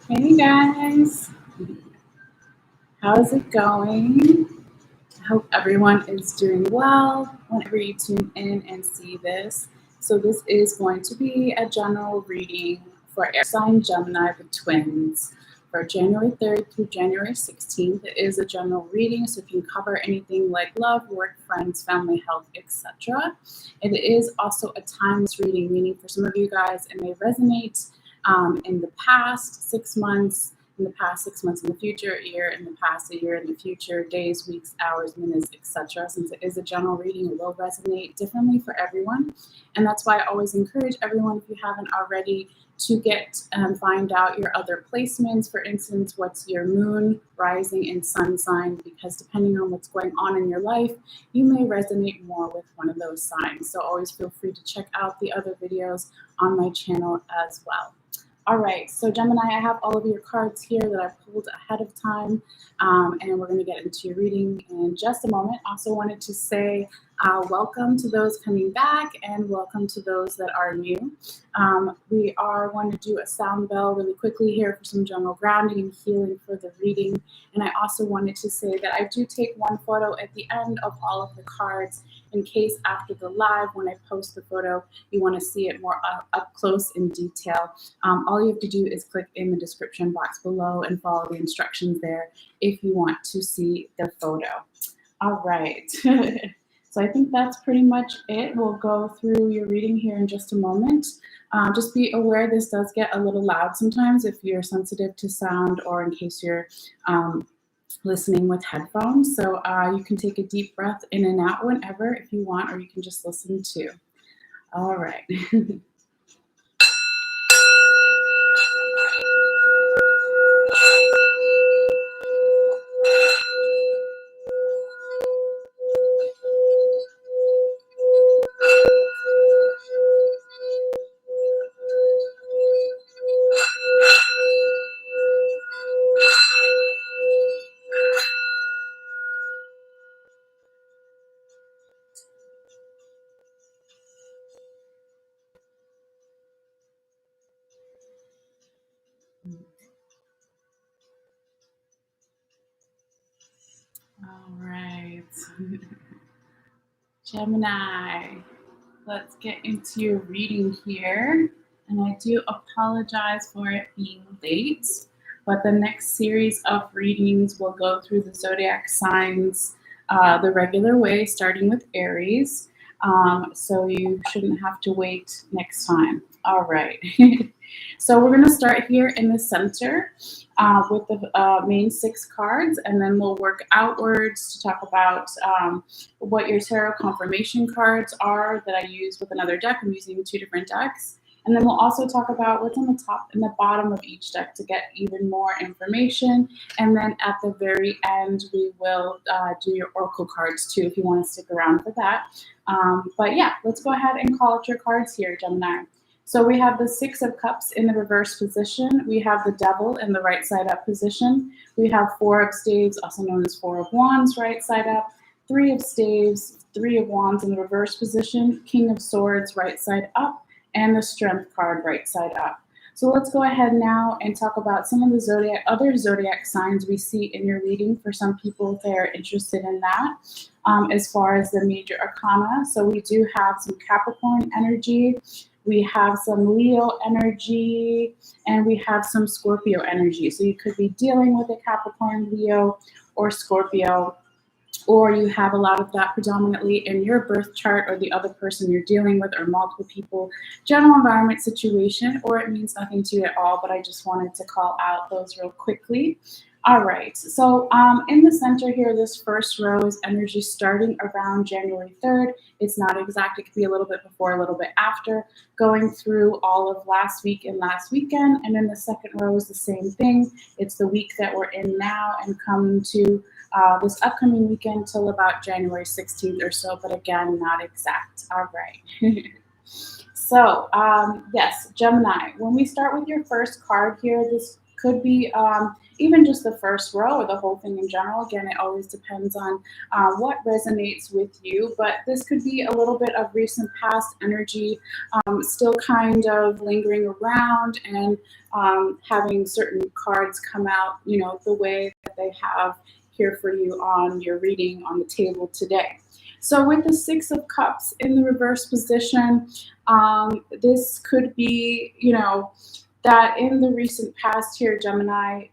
Hey guys, how's it going? I hope everyone is doing well whenever you tune in and see this. So, this is going to be a general reading for air sign Gemini, the twins, for January 3rd through January 16th. It is a general reading, so it can cover anything like love, work, friends, family, health, etc. It is also a timeless reading, meaning for some of you guys, it may resonate in the past 6 months, in the past 6 months, in the future, a year in the past, a year in the future, days, weeks, hours, minutes, etc. Since it is a general reading, it will resonate differently for everyone. And that's why I always encourage everyone, if you haven't already, to get and find out your other placements. For instance, what's your moon, rising, and sun sign, because depending on what's going on in your life, you may resonate more with one of those signs. So always feel free to check out the other videos on my channel as well. All right, so Gemini, I have all of your cards here that I pulled ahead of time, and we're going to get into your reading in just a moment. Also wanted to say welcome to those coming back and welcome to those that are new. We are going to do a sound bell really quickly here for some general grounding and healing for the reading. And I also wanted to say that I do take one photo at the end of all of the cards in case after the live, when I post the photo, you want to see it more up close in detail. All you have to do is click in the description box below and follow the instructions there if you want to see the photo. All right. So I think that's pretty much it. We'll go through your reading here in just a moment. Just be aware this does get a little loud sometimes if you're sensitive to sound or in case you're listening with headphones. So you can take a deep breath in and out whenever if you want, or you can just listen too. All right. All right. Gemini, let's get into your reading here. And I do apologize for it being late, but the next series of readings will go through the zodiac signs the regular way, starting with Aries. So you shouldn't have to wait next time. All right. So we're going to start here in the center with the main 6 cards, and then we'll work outwards to talk about what your tarot confirmation cards are that I use with another deck. I'm using 2 different decks. And then we'll also talk about what's on the top and the bottom of each deck to get even more information. And then at the very end, we will do your oracle cards too, if you want to stick around for that. But yeah, let's go ahead and call out your cards here, Gemini. So we have the 6 of Cups in the reverse position. We have the Devil in the right side up position. We have 4 of Staves, also known as 4 of Wands, right side up. 3 of Staves, 3 of Wands in the reverse position. King of Swords, right side up. And the Strength card, right side up. So let's go ahead now and talk about some of the other zodiac signs we see in your reading for some people if they're interested in that. As far as the major arcana, so we do have some Capricorn energy. We have some Leo energy, and we have some Scorpio energy. So you could be dealing with a Capricorn, Leo, or Scorpio, or you have a lot of that predominantly in your birth chart or the other person you're dealing with or multiple people, general environment situation, or it means nothing to you at all, but I just wanted to call out those real quickly. All right, so in the center here, this first row is energy starting around January 3rd. It's not exact, it could be a little bit before, a little bit after, going through all of last week and last weekend. And then the second row is the same thing. It's the week that we're in now and coming to this upcoming weekend till about January 16th or so, but again, not exact. All right. So, yes, Gemini, when we start with your first card here, this could be even just the first row or the whole thing in general. Again, it always depends on what resonates with you, but this could be a little bit of recent past energy still kind of lingering around, and having certain cards come out, you know, the way that they have here for you on your reading on the table today. So with the Six of Cups in the reverse position, this could be, you know, that in the recent past here, Gemini,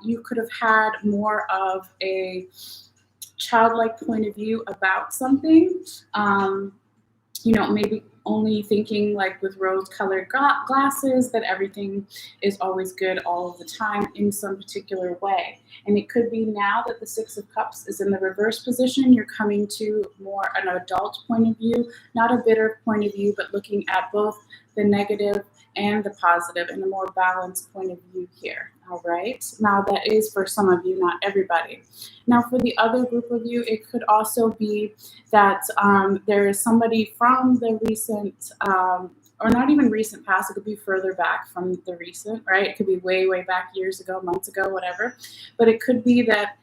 you could have had more of a childlike point of view about something. You know, maybe only thinking like with rose-colored glasses that everything is always good all of the time in some particular way. And it could be now that the Six of Cups is in the reverse position, you're coming to more an adult point of view, not a bitter point of view, but looking at both the negative and the positive in a more balanced point of view here. All right. Now that is for some of you, not everybody. Now for the other group of you, it could also be that there is somebody from the recent, or not even recent past, it could be further back from the recent, right? It could be way, way back years ago, months ago, whatever. But it could be that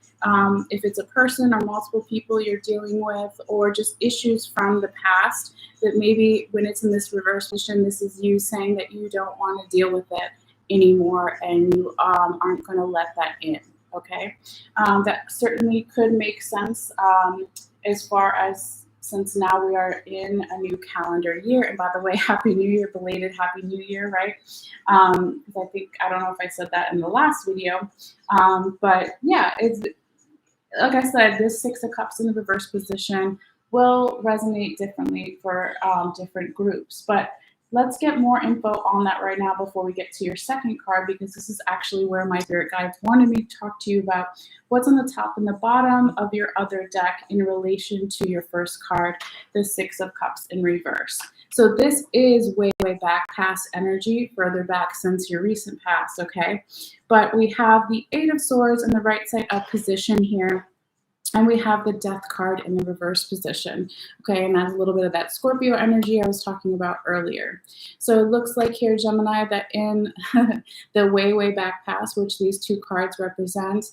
if it's a person or multiple people you're dealing with, or just issues from the past, that maybe when it's in this reverse position, this is you saying that you don't want to deal with it anymore, and you aren't going to let that in. Okay, that certainly could make sense as far as, since now we are in a new calendar year. And by the way, Happy New Year, belated Happy New Year, right? Because I think, I don't know if I said that in the last video, but yeah, it's like I said, this Six of Cups in the reverse position will resonate differently for different groups. But let's get more info on that right now before we get to your second card, because this is actually where my spirit guides wanted me to talk to you about what's on the top and the bottom of your other deck in relation to your first card, the Six of Cups in reverse. So this is way, way back past energy, further back since your recent past, okay? But we have the Eight of Swords in the right side up position here. And we have the Death card in the reverse position, okay? And that's a little bit of that Scorpio energy I was talking about earlier. So it looks like here, Gemini, that in the way, way back past, which these two cards represent,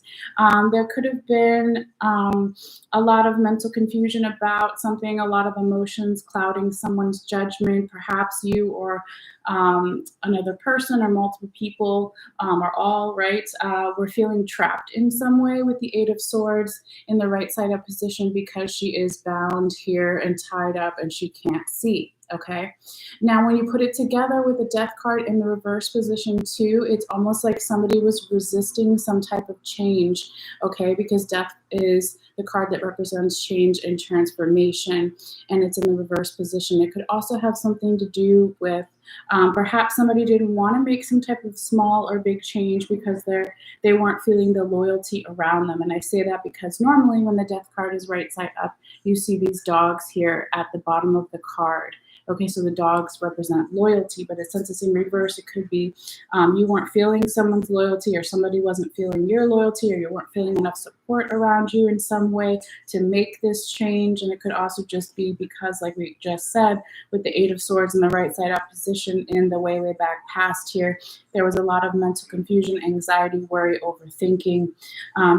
there could have been a lot of mental confusion about something, a lot of emotions clouding someone's judgment, perhaps you or another person or multiple people, or all, right? We're feeling trapped in some way with the Eight of Swords in the right side up position, because she is bound here and tied up and she can't see. Okay, now when you put it together with the Death card in the reverse position too, it's almost like somebody was resisting some type of change, okay, because Death is the card that represents change and transformation, and it's in the reverse position. It could also have something to do with perhaps somebody didn't want to make some type of small or big change because they weren't feeling the loyalty around them. And I say that because normally when the Death card is right side up, you see these dogs here at the bottom of the card. Okay, so the dogs represent loyalty, but since it's in reverse, it could be you weren't feeling someone's loyalty, or somebody wasn't feeling your loyalty, or you weren't feeling enough support around you in some way to make this change. And it could also just be because, like we just said, with the Eight of Swords in the right side up position in the way, way back past here, there was a lot of mental confusion, anxiety, worry, overthinking,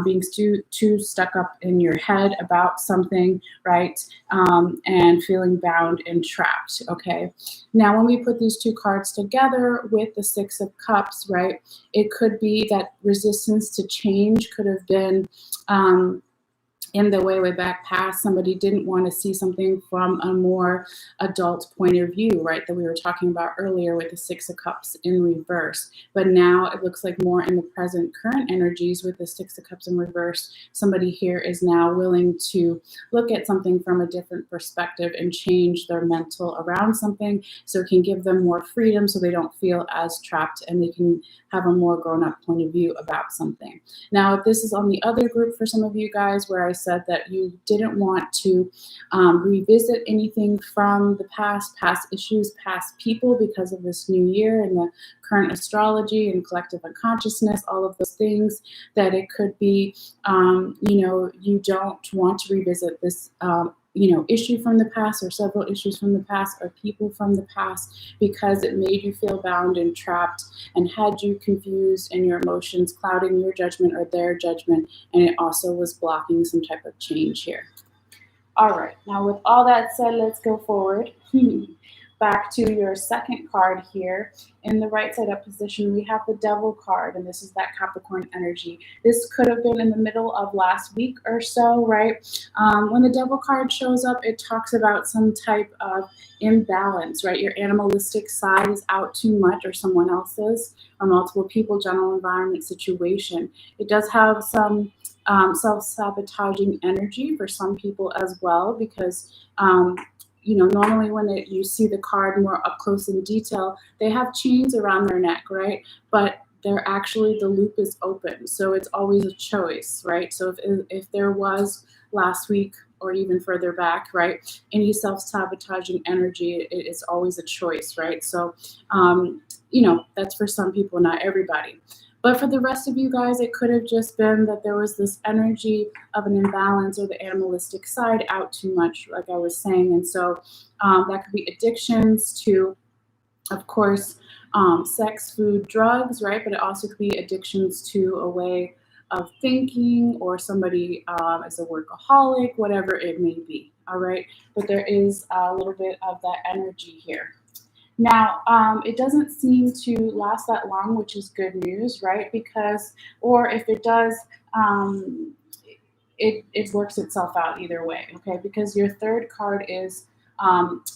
being too stuck up in your head about something, right? And feeling bound and trapped. Okay, now when we put these two cards together with the Six of Cups, right, it could be that resistance to change could have been in the way, way back past. Somebody didn't want to see something from a more adult point of view, right, that we were talking about earlier with the Six of Cups in reverse. But now it looks like more in the present current energies with the Six of Cups in reverse, somebody here is now willing to look at something from a different perspective and change their mental around something, so it can give them more freedom, so they don't feel as trapped and they can have a more grown-up point of view about something. Now, if this is on the other group for some of you guys, where I said that you didn't want to revisit anything from the past issues, past people, because of this new year and the current astrology and collective unconsciousness, all of those things, that it could be, you know, you don't want to revisit this issue from the past or several issues from the past or people from the past, because it made you feel bound and trapped and had you confused in your emotions, clouding your judgment or their judgment, and it also was blocking some type of change here. All right, now with all that said, let's go forward. Back to your second card here. In the right side up position, we have the Devil card, and this is that Capricorn energy. This could have been in the middle of last week or so, right? When the Devil card shows up, it talks about some type of imbalance, right? Your animalistic side is out too much, or someone else's, or multiple people, general environment situation. It does have some self-sabotaging energy for some people as well, because normally when you see the card more up close in detail, they have chains around their neck, right? But they're actually, the loop is open, so it's always a choice, right? So if there was last week or even further back, right, any self-sabotaging energy, it's always a choice, right? So that's for some people, not everybody. But for the rest of you guys, it could have just been that there was this energy of an imbalance or the animalistic side out too much, like I was saying. And so that could be addictions to, of course, sex, food, drugs, right? But it also could be addictions to a way of thinking, or somebody is a workaholic, whatever it may be, all right? But there is a little bit of that energy here. Now, it doesn't seem to last that long, which is good news, right? Because, or if it does, it works itself out either way, okay? Because your third card is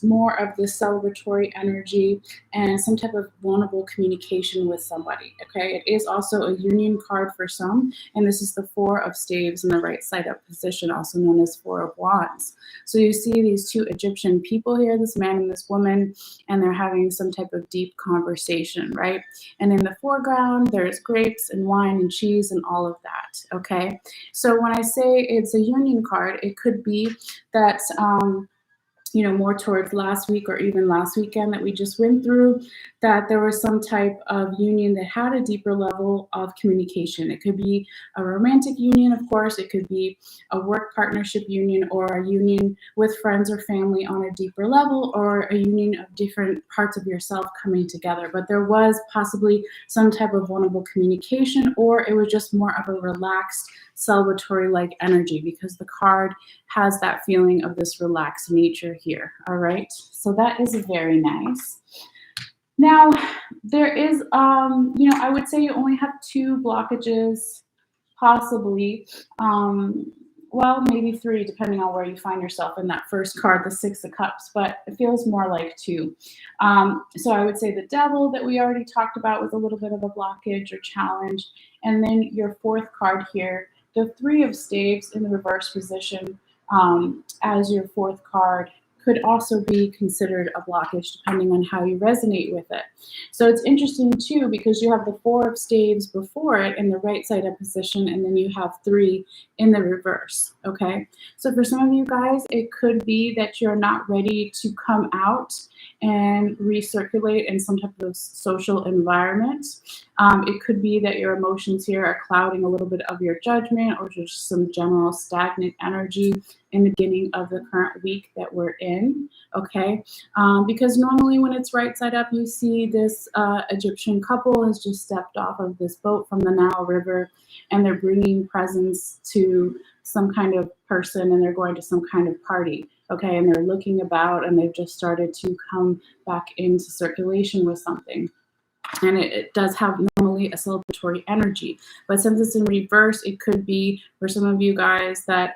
more of the celebratory energy and some type of vulnerable communication with somebody, okay? It is also a union card for some, and this is the Four of Staves in the right side up position, also known as Four of Wands. So you see these two Egyptian people here, this man and this woman, and they're having some type of deep conversation, right? And in the foreground, there's grapes and wine and cheese and all of that, okay? So when I say it's a union card, it could be that more towards last week or even last weekend that we just went through, that there was some type of union that had a deeper level of communication. It could be a romantic union, of course. It could be a work partnership union, or a union with friends or family on a deeper level, or a union of different parts of yourself coming together. But there was possibly some type of vulnerable communication, or it was just more of a relaxed, celebratory-like energy, because the card has that feeling of this relaxed nature here, all right? So that is very nice. Now, there is, I would say you only have two blockages, possibly. Well, maybe three, depending on where you find yourself in that first card, the Six of Cups, but it feels more like two. So I would say the Devil that we already talked about was a little bit of a blockage or challenge. And then your fourth card here, the Three of Staves in the reverse position as your fourth card, could also be considered a blockage depending on how you resonate with it. So it's interesting too, because you have the Four of Staves before it in the right side up position, and then you have three in the reverse, okay? So for some of you guys, it could be that you're not ready to come out and recirculate in some type of social environment. It could be that your emotions here are clouding a little bit of your judgment, or just some general stagnant energy in the beginning of the current week that we're in, okay? Because normally when it's right side up, you see this Egyptian couple has just stepped off of this boat from the Nile River, and they're bringing presents to some kind of person, and they're going to some kind of party, okay? And they're looking about, and they've just started to come back into circulation with something. And it does have normally a celebratory energy. But since it's in reverse, it could be for some of you guys that,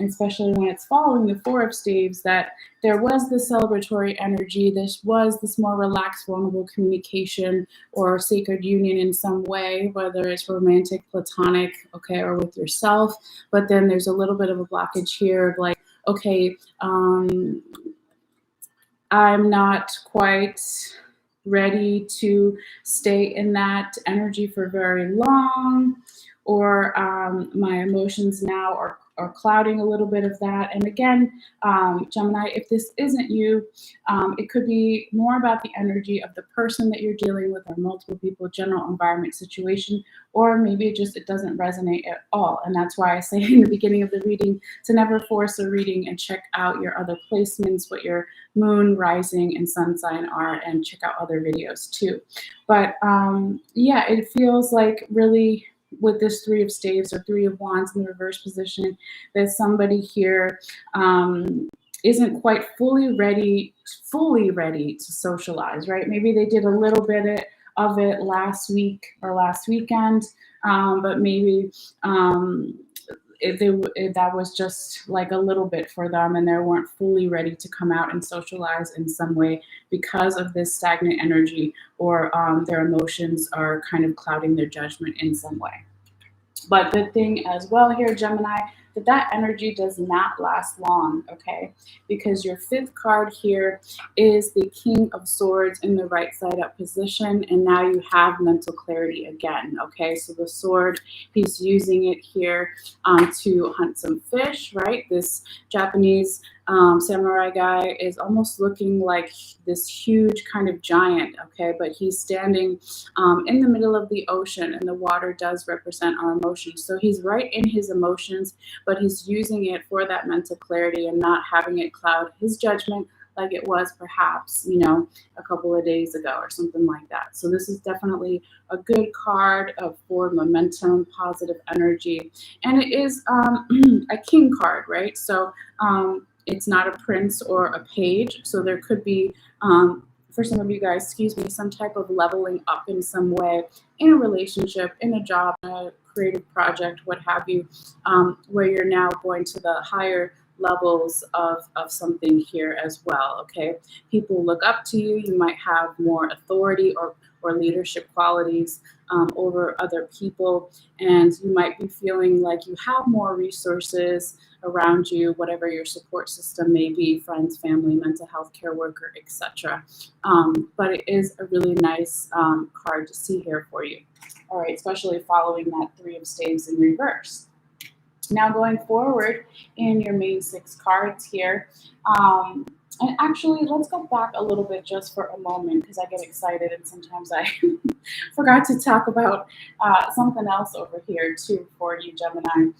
especially when it's following the Four of Staves, that there was this celebratory energy, this more relaxed, vulnerable communication or sacred union in some way, whether it's romantic, platonic, okay, or with yourself. But then there's a little bit of a blockage here of like, okay, I'm not quite ready to stay in that energy for very long, or my emotions now are or clouding a little bit of that. And again, Gemini, if this isn't you, it could be more about the energy of the person that you're dealing with, or multiple people, general environment situation, or maybe it doesn't resonate at all. And that's why I say in the beginning of the reading to never force a reading, and check out your other placements, what your moon, rising, and sun sign are, and check out other videos too. But yeah, it feels like really with this Three of Staves or Three of Wands in the reverse position, that somebody here isn't quite fully ready to socialize, right? Maybe they did a little bit of it last week or last weekend, but maybe that was just like a little bit for them, and they weren't fully ready to come out and socialize in some way because of this stagnant energy, or their emotions are kind of clouding their judgment in some way. But the thing as well here, Gemini, that energy does not last long, okay? Because your fifth card here is the King of Swords in the right side up position, and now you have mental clarity again, okay? So the sword, he's using it here to hunt some fish, right? This Japanese samurai guy is almost looking like this huge kind of giant, okay? But he's standing in the middle of the ocean, and the water does represent our emotions. So he's right in his emotions, but he's using it for that mental clarity and not having it cloud his judgment like it was perhaps, a couple of days ago or something like that. So this is definitely a good card for momentum, positive energy. And it is a king card, right? So it's not a prince or a page. So there could be, for some of you guys, excuse me, some type of leveling up in some way, in a relationship, in a job, in a creative project, what have you, where you're now going to the higher levels of something here as well, okay? People look up to you. You might have more authority or leadership qualities over other people, and you might be feeling like you have more resources around you, whatever your support system may be, friends, family, mental health care worker, etc. But it is a really nice card to see here for you. All right, especially following that Three of Staves in reverse. Now going forward in your main six cards here, and actually let's go back a little bit just for a moment, because I get excited and sometimes I forgot to talk about something else over here too for you, Gemini.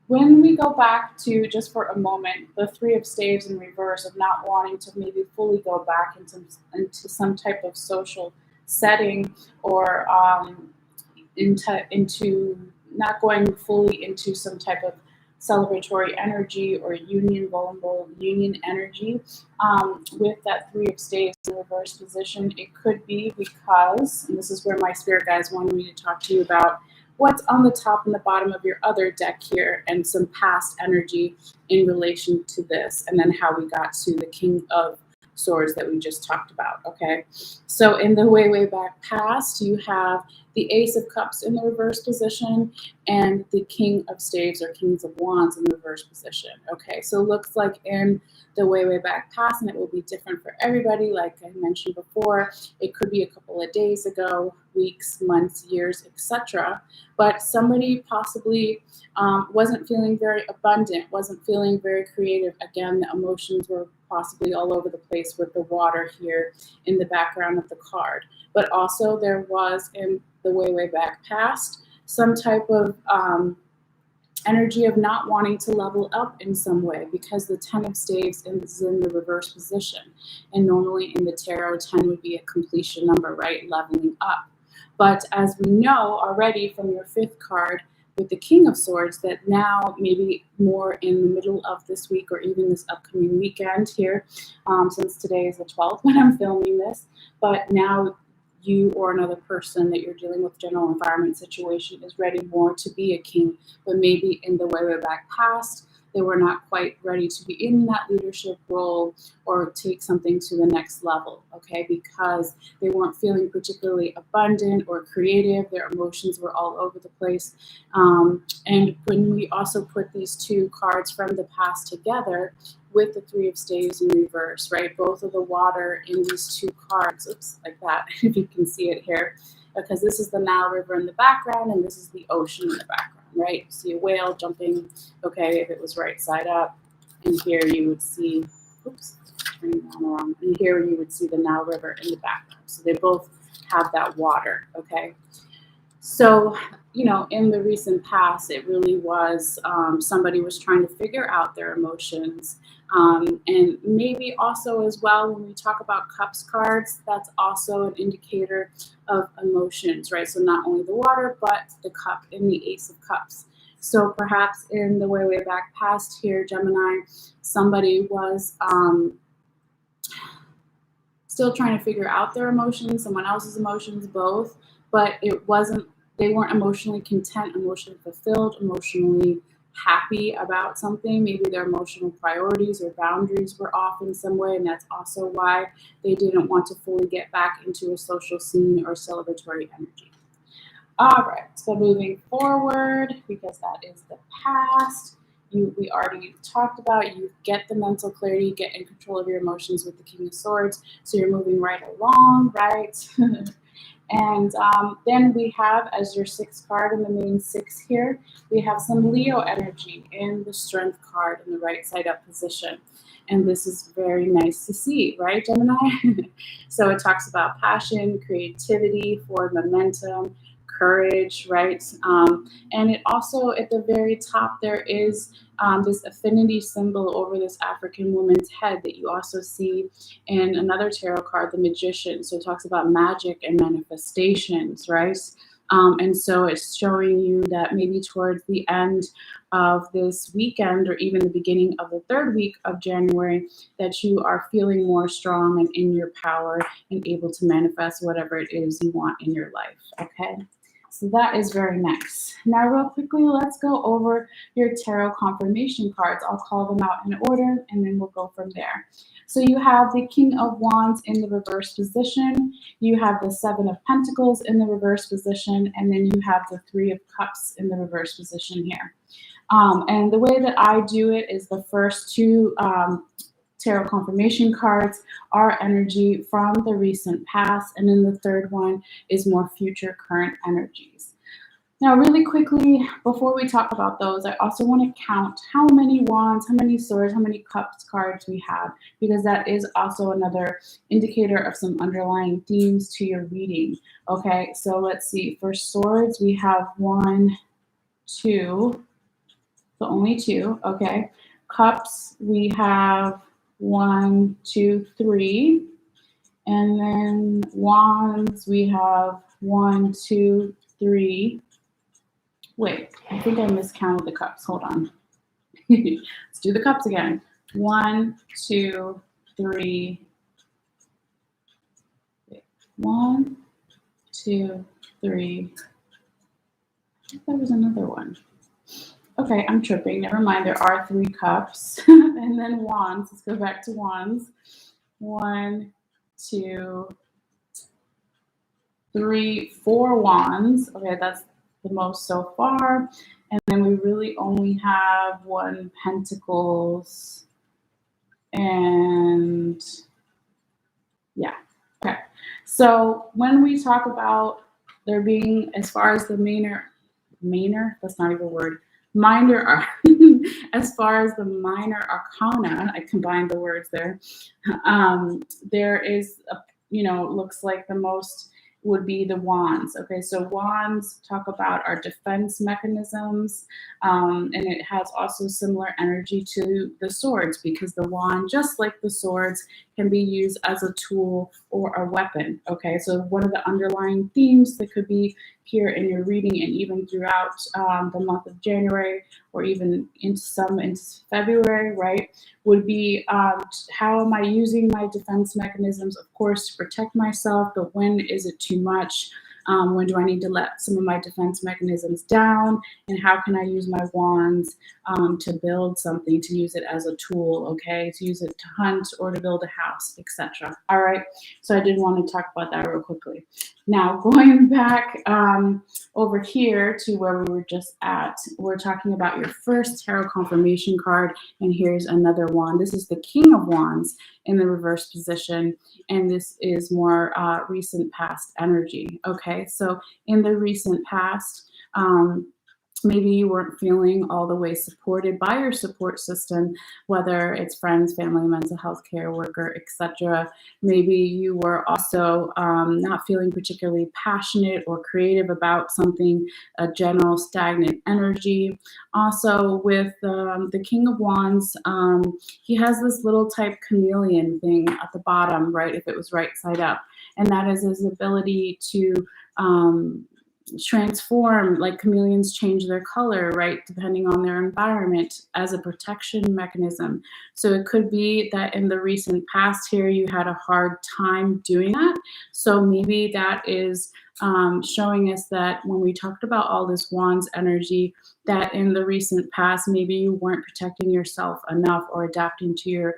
When we go back to, just for a moment, the Three of Staves in reverse, of not wanting to maybe fully go back into some type of social setting, or into not going fully into some type of celebratory energy or vulnerable union energy, with that Three of Staves in reverse position, it could be because, and this is where my spirit guides wanted me to talk to you about what's on the top and the bottom of your other deck here, and some past energy in relation to this, and then how we got to the King of Swords that we just talked about, okay? So in the way back past, you have the Ace of Cups in the reverse position, and the King of Staves or Kings of Wands in the reverse position, okay? So it looks like in the way back past, and it will be different for everybody, like I mentioned before, it could be a couple of days ago, weeks, months, years, etc. But somebody possibly wasn't feeling very abundant, wasn't feeling very creative. Again, the emotions were possibly all over the place with the water here in the background of the card. But also there was, in the way back past, some type of energy of not wanting to level up in some way, because the Ten of Staves is in the reverse position. And normally in the tarot, 10 would be a completion number, right? Leveling up. But as we know already from your fifth card with the King of Swords, that now maybe more in the middle of this week, or even this upcoming weekend here, since today is the 12th when I'm filming this, but now you or another person that you're dealing with, general environment situation, is ready more to be a king. But maybe in the way back past, they were not quite ready to be in that leadership role or take something to the next level, okay? Because they weren't feeling particularly abundant or creative. Their emotions were all over the place. And when we also put these two cards from the past together with the Three of Staves in reverse, right? Both of the water in these two cards, oops, like that, if you can see it here, because this is the Nile River in the background and this is the ocean in the background. right? See a whale jumping, okay, if it was right side up. And here you would see, oops, turning that around. And here you would see the Nile River in the background. So they both have that water, okay? So, in the recent past, it really was somebody was trying to figure out their emotions. And maybe also, as well, when we talk about cups cards, that's also an indicator of emotions, right? So, not only the water, but the cup in the Ace of Cups. So, perhaps in the way back past here, Gemini, somebody was still trying to figure out their emotions, someone else's emotions, both, but they weren't emotionally content, emotionally fulfilled, emotionally happy about something. Maybe their emotional priorities or boundaries were off in some way, and that's also why they didn't want to fully get back into a social scene or celebratory energy. All right, so moving forward, because that is the past. We already talked about, you get the mental clarity, get in control of your emotions with the King of Swords. So you're moving right along, right? And then we have, as your sixth card in the main six here, we have some Leo energy in the Strength card in the right side up position. And this is very nice to see, right, Gemini? So it talks about passion, creativity, forward momentum, courage, right? And it also, at the very top, there is this affinity symbol over this African woman's head that you also see in another tarot card, the Magician. So it talks about magic and manifestations, right? And so it's showing you that maybe towards the end of this weekend or even the beginning of the third week of January, that you are feeling more strong and in your power and able to manifest whatever it is you want in your life, okay? So that is very nice. Now, real quickly, let's go over your tarot confirmation cards. I'll call them out in order, and then we'll go from there. So you have the King of Wands in the reverse position. You have the Seven of Pentacles in the reverse position, and then you have the Three of Cups in the reverse position here. And the way that I do it is the first two tarot confirmation cards are energy from the recent past, and then the third one is more future current energies. Now, really quickly, before we talk about those, I also want to count how many wands, how many swords, how many cups cards we have, because that is also another indicator of some underlying themes to your reading. Okay, so let's see. For swords, we have 1, 2, so only 2. Okay, cups, we have 1, 2, 3. And then wands, we have 1, 2, 3. Wait, I think I miscounted the cups. Hold on. Let's do the cups again. 1, 2, 3. Wait. 1, 2, 3. I think there was another one. Okay, I'm tripping. Never mind. There are 3 cups. And then wands. Let's go back to wands. 1, 2, 3, 4 wands. Okay, that's the most so far. And then we really only have 1 pentacles. And yeah, okay. So when we talk about there being, as far as the minor, that's not even a word, minor, as far as the minor arcana, I combined the words there. There is, looks like the most would be the wands. Okay, so wands talk about our defense mechanisms, and it has also similar energy to the swords, because the wand, just like the swords, can be used as a tool or a weapon. Okay, so one of the underlying themes that could be here in your reading, and even throughout the month of January, or even into February, right, would be how am I using my defense mechanisms, of course, to protect myself, but when is it too much? When do I need to let some of my defense mechanisms down? And how can I use my wands to build something, to use it as a tool, okay? To use it to hunt or to build a house, etc. All right, so I did want to talk about that real quickly. Now, going back over here to where we were just at, we're talking about your first tarot confirmation card, and here's another wand. This is the King of Wands in the reverse position, and this is more recent past energy. Okay, so in the recent past, Maybe you weren't feeling all the way supported by your support system, whether it's friends, family, mental health care worker, etc. Maybe you were also not feeling particularly passionate or creative about something, a general stagnant energy. Also, with the King of Wands, he has this little type chameleon thing at the bottom, right? If it was right side up, and that is his ability to um, transform, like chameleons change their color, right, depending on their environment as a protection mechanism. So it could be that in the recent past here you had a hard time doing that. So maybe that is showing us that when we talked about all this wands energy, that in the recent past maybe you weren't protecting yourself enough or adapting to your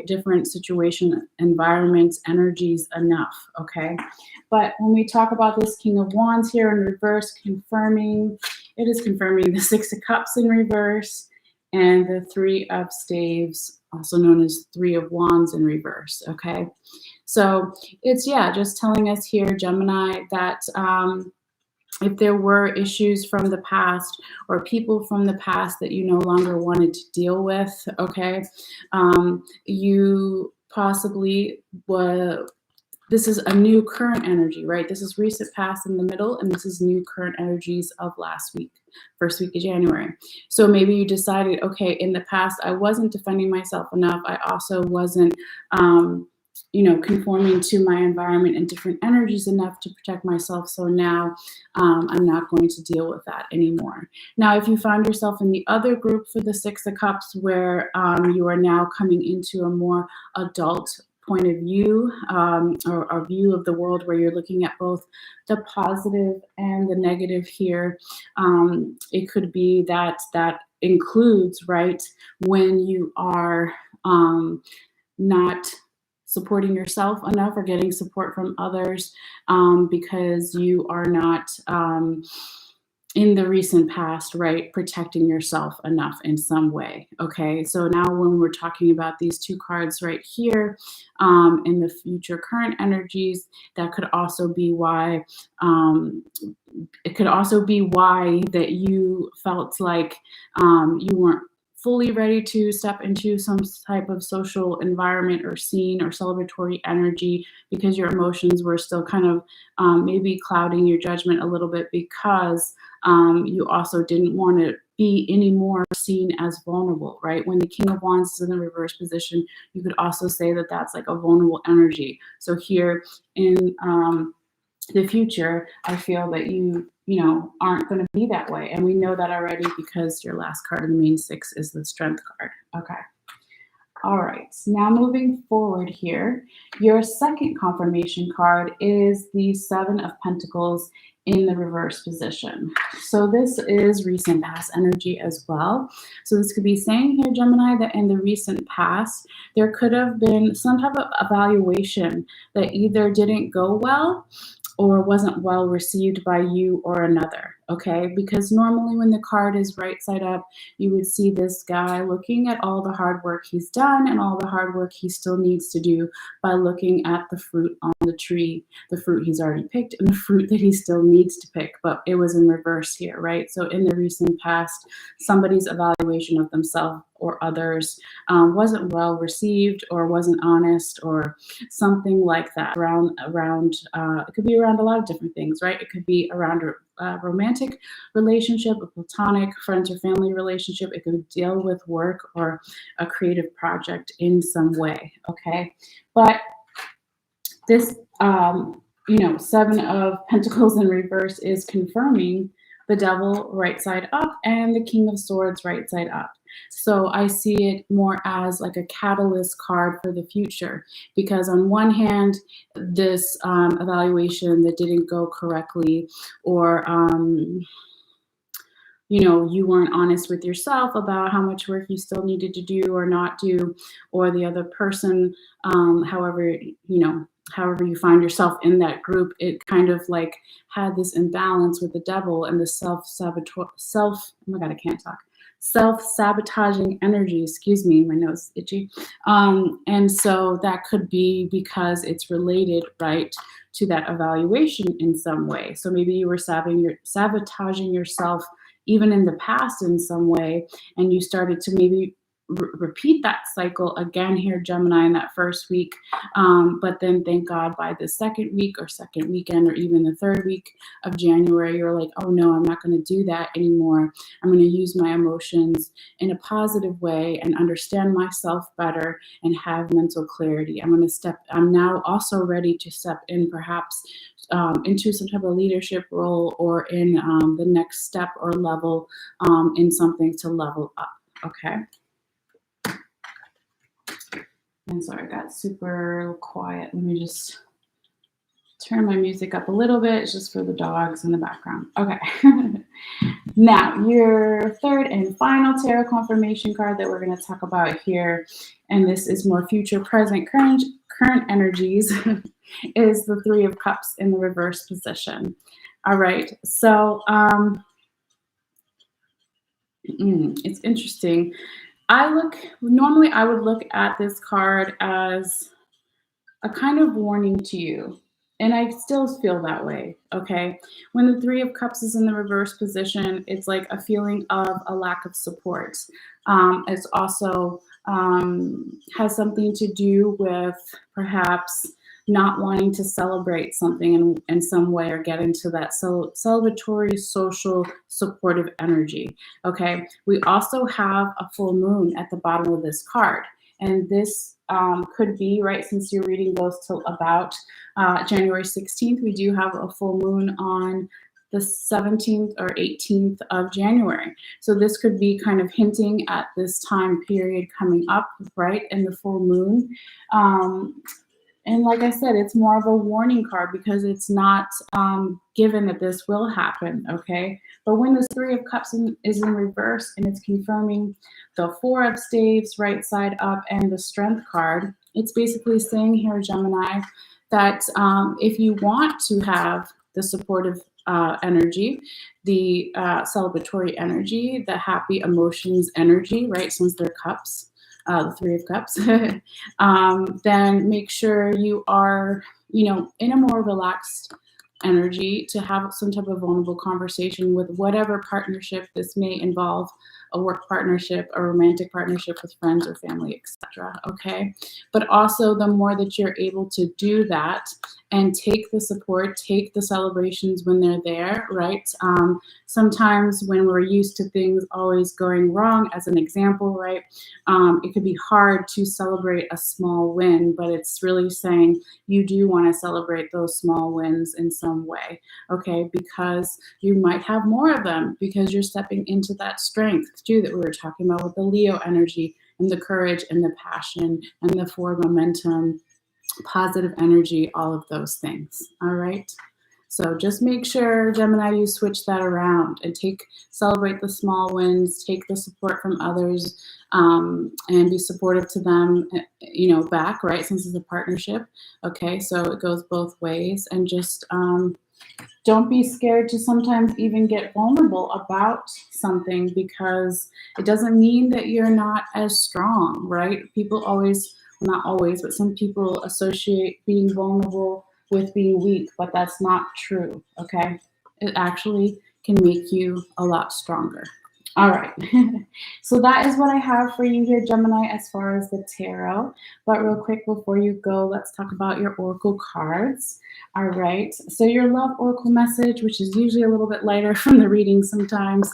different situation, environments, energies enough. Okay. But when we talk about this King of Wands here in reverse, confirming, it is confirming the Six of Cups in reverse and the Three of Staves, also known as Three of Wands in reverse, okay? So it's, yeah, just telling us here, Gemini, that if there were issues from the past or people from the past that you no longer wanted to deal with, okay, you possibly were. This is a new current energy, right? This is recent past in the middle, and this is new current energies of last week, first week of January. So maybe you decided, okay, in the past, I wasn't defending myself enough. I also wasn't, conforming to my environment and different energies enough to protect myself. So now I'm not going to deal with that anymore. Now, if you found yourself in the other group for the Six of Cups, where you are now coming into a more adult point of view, or a view of the world where you're looking at both the positive and the negative here. It could be that that includes, right, when you are not supporting yourself enough or getting support from others, because you are not in the recent past, right, protecting yourself enough in some way. Okay, so now when we're talking about these two cards right here, in the future current energies, that could also be why, it could also be why that you felt like you weren't fully ready to step into some type of social environment or scene or celebratory energy, because your emotions were still kind of maybe clouding your judgment a little bit, because you also didn't want to be any more seen as vulnerable, right? When the King of Wands is in the reverse position, you could also say that that's like a vulnerable energy. So here in the future, I feel that you aren't going to be that way. And we know that already because your last card in the main six is the Strength card. Okay. All right, now moving forward here, your second confirmation card is the Seven of Pentacles in the reverse position. So this is recent past energy as well. So this could be saying here, Gemini, that in the recent past, there could have been some type of evaluation that either didn't go well or wasn't well received by you or another, okay? Because normally when the card is right side up, you would see this guy looking at all the hard work he's done and all the hard work he still needs to do by looking at the fruit on the tree, the fruit he's already picked and the fruit that he still needs to pick, but it was in reverse here, right? So in the recent past, somebody's evaluation of themselves or others wasn't well received or wasn't honest or something like that. Around it could be around a lot of different things, right? It could be around a romantic relationship, a platonic friends or family relationship. It could deal with work or a creative project in some way, okay? But this, Seven of Pentacles in reverse is confirming the Devil right side up and the King of Swords right side up. So I see it more as like a catalyst card for the future, because on one hand, this evaluation that didn't go correctly, or you weren't honest with yourself about how much work you still needed to do or not do, or the other person, however you find yourself in that group, it kind of like had this imbalance with the Devil and the oh my God, I can't talk. Self-sabotaging energy, excuse me, my nose is itchy. And so that could be because it's related, right, to that evaluation in some way. So maybe you were sabotaging yourself even in the past in some way, and you started to maybe repeat that cycle again here, Gemini, in that first week. But then, thank God, by the second week or second weekend or even the third week of January, you're like, oh no, I'm not going to do that anymore. I'm going to use my emotions in a positive way and understand myself better and have mental clarity. I'm now also ready to step in perhaps into some type of leadership role or in the next step or level in something to level up. Okay. And sorry, I got super quiet. Let me just turn my music up a little bit. It's just for the dogs in the background. Okay. Now, your third and final tarot confirmation card that we're going to talk about here, and this is more future, present, current energies, is the Three of Cups in the reverse position. All right. So it's interesting. Normally I would look at this card as a kind of warning to you. And I still feel that way, okay? When the Three of Cups is in the reverse position, it's like a feeling of a lack of support. It's also has something to do with perhaps not wanting to celebrate something in some way or get into that celebratory, social, supportive energy, okay? We also have a full moon at the bottom of this card. And this could be, right, since your reading goes till about January 16th, we do have a full moon on the 17th or 18th of January. So this could be kind of hinting at this time period coming up, right, in the full moon. And like I said, it's more of a warning card because it's not given that this will happen, okay? But when this Three of Cups is in reverse and it's confirming the Four of Staves right side up and the Strength card, it's basically saying here, Gemini, that if you want to have the supportive energy, the celebratory energy, the happy emotions energy, right, since they're cups, the Three of Cups, then make sure you are, in a more relaxed energy to have some type of vulnerable conversation with whatever partnership this may involve, a work partnership, a romantic partnership with friends or family, etc. Okay, but also the more that you're able to do that and take the support, take the celebrations when they're there, right? Sometimes when we're used to things always going wrong, as an example, right, it could be hard to celebrate a small win, but it's really saying you do want to celebrate those small wins in some way, okay, because you might have more of them because you're stepping into that strength too that we were talking about with the Leo energy and the courage and the passion and the forward momentum, positive energy, all of those things. All right. So just make sure, Gemini, you switch that around and celebrate the small wins, take the support from others, and be supportive to them, back, right? Since it's a partnership. Okay. So it goes both ways, and just, don't be scared to sometimes even get vulnerable about something, because it doesn't mean that you're not as strong, right? People always, not always, but some people associate being vulnerable with being weak, but that's not true, okay? It actually can make you a lot stronger. All right, so that is what I have for you here, Gemini, as far as the tarot. But real quick before you go, let's talk about your oracle cards. All right, so your love oracle message, which is usually a little bit lighter from the reading sometimes,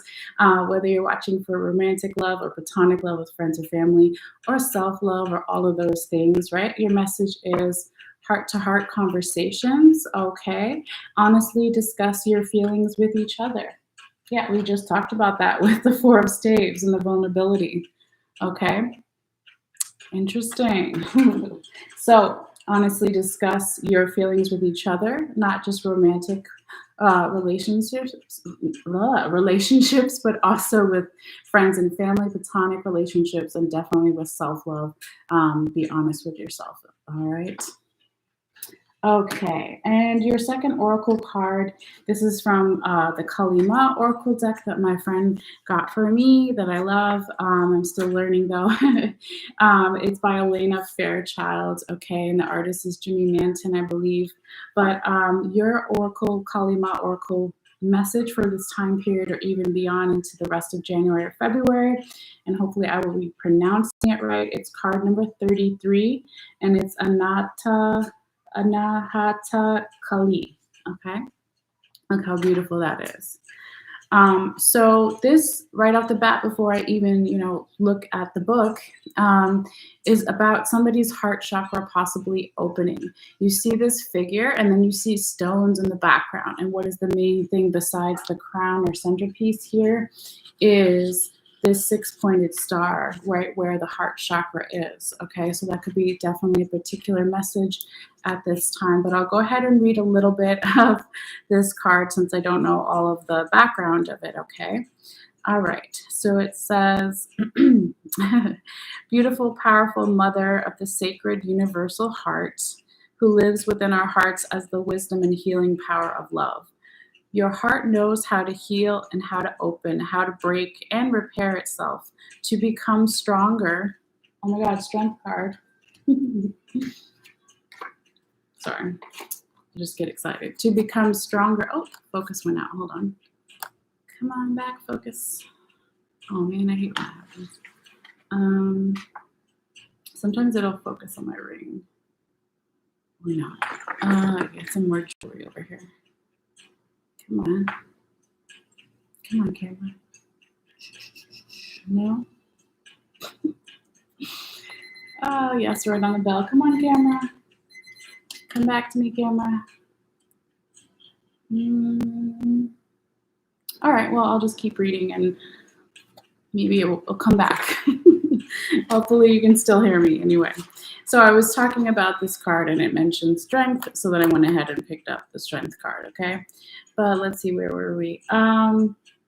whether you're watching for romantic love or platonic love with friends or family, or self-love, or all of those things, right? Your message is heart-to-heart conversations, okay? Honestly discuss your feelings with each other. Yeah, we just talked about that with the Four of Staves and the vulnerability. Okay, interesting. So honestly discuss your feelings with each other, not just romantic relationships, but also with friends and family, platonic relationships, and definitely with self-love. Be honest with yourself. All right. Okay, and your second oracle card, this is from the Kalima oracle deck that my friend got for me that I love. I'm still learning though. It's by Elena Fairchild, okay, and the artist is Jimmy Manton, I believe. But your oracle, Kalima oracle message for this time period or even beyond into the rest of January or February. And hopefully I will be pronouncing it right. It's card number 33, and it's Anahata Kali. Okay? Look how beautiful that is. So this right off the bat, before I even, look at the book, is about somebody's heart chakra possibly opening. You see this figure, and then you see stones in the background. And what is the main thing besides the crown or centerpiece here is this 6-pointed star right where the heart chakra is. Okay, so that could be definitely a particular message at this time, but I'll go ahead and read a little bit of this card since I don't know all of the background of it. Okay, all right, so it says, beautiful, powerful mother of the sacred universal heart who lives within our hearts as the wisdom and healing power of love. Your heart knows how to heal and how to open, how to break and repair itself to become stronger. Oh my God, strength card. Sorry, I just get excited. To become stronger. Oh, focus went out. Hold on. Come on back, focus. Oh man, I hate when that happens. Sometimes it'll focus on my ring. Or not. Get some more jewelry over here. Come on. Come on, camera. No? Oh, yes, right on the bell. Come on, camera. Come back to me, camera. All right, well, I'll just keep reading and maybe it'll come back. Hopefully you can still hear me anyway. So I was talking about this card and it mentioned strength, so then I went ahead and picked up the strength card, okay? But let's see, where were we?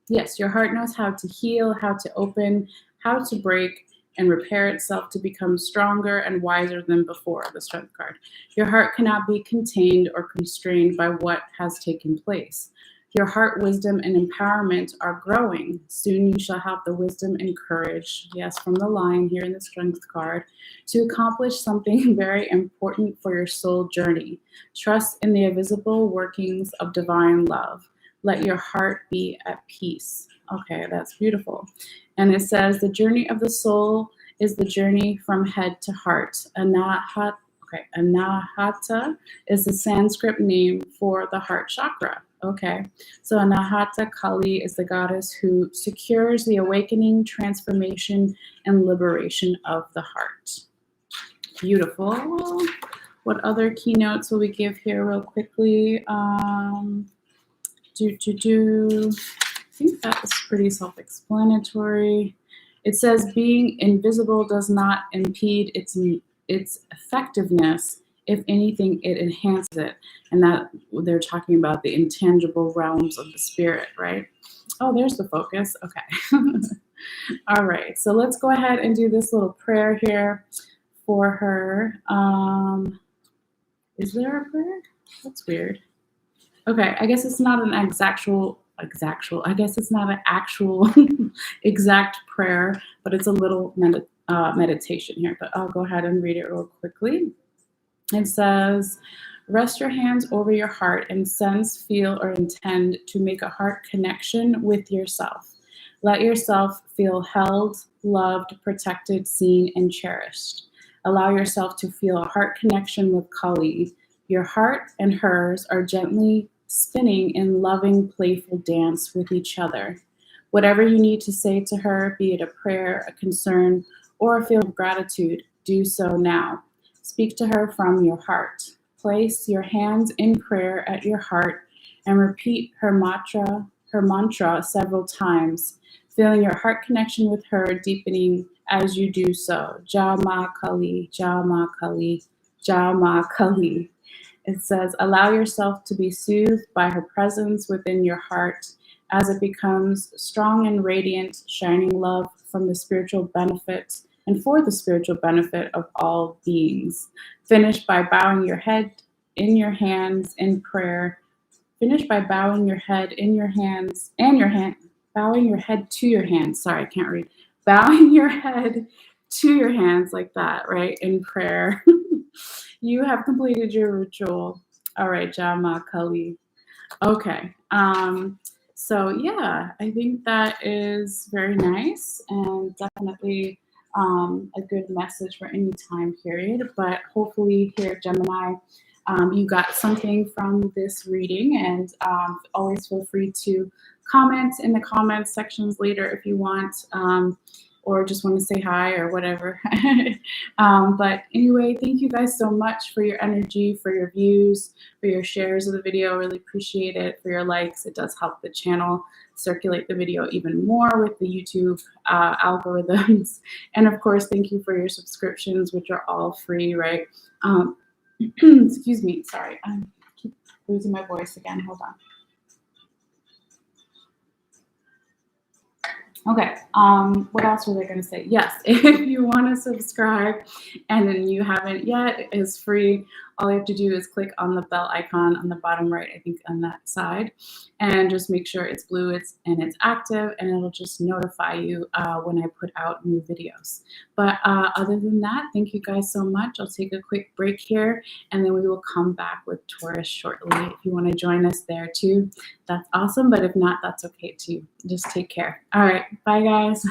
Yes, your heart knows how to heal, how to open, how to break and repair itself to become stronger and wiser than before, the strength card. Your heart cannot be contained or constrained by what has taken place. Your heart wisdom and empowerment are growing. Soon you shall have the wisdom and courage, yes, from the line here in the strength card, to accomplish something very important for your soul journey. Trust in the invisible workings of divine love. Let your heart be at peace. Okay, that's beautiful. And it says the journey of the soul is the journey from head to heart. Anahata is the Sanskrit name for the heart chakra. Okay, so Anahata Kali is the goddess who secures the awakening, transformation, and liberation of the heart. Beautiful. What other keynotes will we give here real quickly? I think that is pretty self-explanatory. It says being invisible does not impede its effectiveness. If anything, it enhances it. And that they're talking about the intangible realms of the spirit, right? Oh, there's the focus. Okay. All right. So let's go ahead and do this little prayer here for her. Is there a prayer? That's weird. Okay. I guess it's not an I guess it's not an actual exact prayer, but it's a little meditation here. But I'll go ahead and read it real quickly. It says, rest your hands over your heart and sense, feel, or intend to make a heart connection with yourself. Let yourself feel held, loved, protected, seen, and cherished. Allow yourself to feel a heart connection with Kali. Your heart and hers are gently spinning in loving, playful dance with each other. Whatever you need to say to her, be it a prayer, a concern, or a feel of gratitude, do so now. Speak to her from your heart. Place your hands in prayer at your heart and repeat her mantra several times, feeling your heart connection with her deepening as you do so. Jama Kali, Jama Kali, Jama Kali. It says, allow yourself to be soothed by her presence within your heart as it becomes strong and radiant, shining love from the spiritual benefit and for the spiritual benefit of all beings. Finish by bowing your head in your hands in prayer. Finish by bowing your head in your hands and bowing your head to your hands. Sorry, I can't read. Bowing your head to your hands like that, right? In prayer. You have completed your ritual. All right, Jama Kali. Okay. So yeah, I think that is very nice and definitely a good message for any time period. But hopefully here, Gemini, you got something from this reading, and always feel free to comment in the comments sections later if you want, or just want to say hi or whatever. But anyway, thank you guys so much for your energy, for your views, for your shares of the video. Really appreciate it. For your likes, it does help the channel circulate the video even more with the YouTube algorithms. And of course, thank you for your subscriptions, which are all free, right? Excuse me, sorry, I keep losing my voice again. Hold on. Okay, what else were they going to say? Yes, if you want to subscribe and then you haven't yet, it is free. All you have to do is click on the bell icon on the bottom right, I think on that side, and just make sure it's blue and it's active, and it'll just notify you when I put out new videos. But other than that, thank you guys so much. I'll take a quick break here, and then we will come back with Taurus shortly. If you want to join us there too, that's awesome. But if not, that's okay too. Just take care. All right. Bye, guys.